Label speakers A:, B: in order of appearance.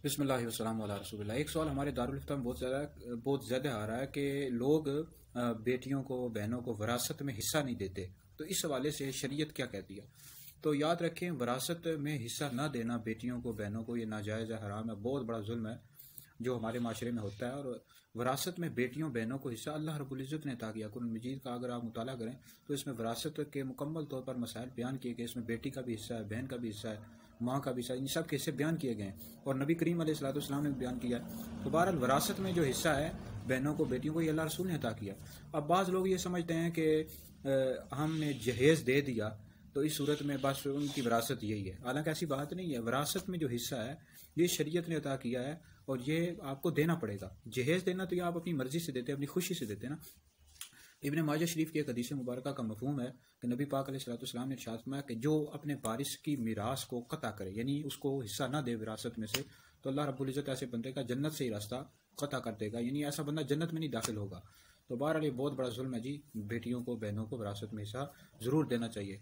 A: بسم اللہ والسلام علی رسول اللہ۔ ایک سوال ہمارے دارالفتہ میں بہت زیادہ آ رہا ہے کہ لوگ بیٹیوں کو بہنوں کو وراثت میں حصہ نہیں دیتے، تو اس حوالے سے شریعت کیا کہتی ہے؟ تو یاد رکھیں، وراثت میں حصہ نہ دینا بیٹیوں کو بہنوں کو یہ ناجائز ہے، حرام ہے، بہت بڑا ظلم ہے جو ہمارے معاشرے میں ہوتا ہے۔ اور وراثت میں بیٹیوں بہنوں کو حصہ اللہ رب العزت نے عطا کیا۔ قرآن مجید کا اگر آپ مطالعہ کریں تو اس میں وراثت کے مکمل طور پر مسائل بیان کیے گئے، اس میں بیٹی کا بھی حصہ ہے، بہن کا بھی حصہ ہے، ماں کا بھی حصہ ہے، ان سب کے حصے بیان کیے گئے ہیں اور نبی کریم علیہ الصلوۃ والسلام نے بھی بیان کیا ہے۔ تو بہرحال وراثت میں جو حصہ ہے بہنوں کو بیٹیوں کو یہ اللہ رسول نے عطا کیا۔ اب بعض لوگ یہ سمجھتے ہیں کہ ہم نے جہیز دے دیا تو اس صورت میں بس ان کی وراثت یہی ہے، حالانکہ ایسی بات نہیں ہے۔ وراثت میں جو حصہ ہے یہ شریعت نے عطا کیا ہے اور یہ آپ کو دینا پڑے گا۔ جہیز دینا تو یہ آپ اپنی مرضی سے دیتے ہیں، اپنی خوشی سے دیتے ہیں نا۔ ابن ماجہ شریف کی ایک حدیث مبارکہ کا مفہوم ہے کہ نبی پاک علیہ الصلوۃ والسلام نے ارشاد فرمایا کہ جو اپنے وارث کی میراث کو قطع کرے، یعنی اس کو حصہ نہ دے وراثت میں سے، تو اللہ رب العزت ایسے بندے کا جنت سے ہی راستہ قطع کر دے گا، یعنی ایسا بندہ جنت میں نہیں داخل ہوگا۔ تو بہرحال یہ بہت بڑا ظلم ہے جی، بیٹیوں کو بہنوں کو وراثت میں حصہ ضرور دینا چاہیے۔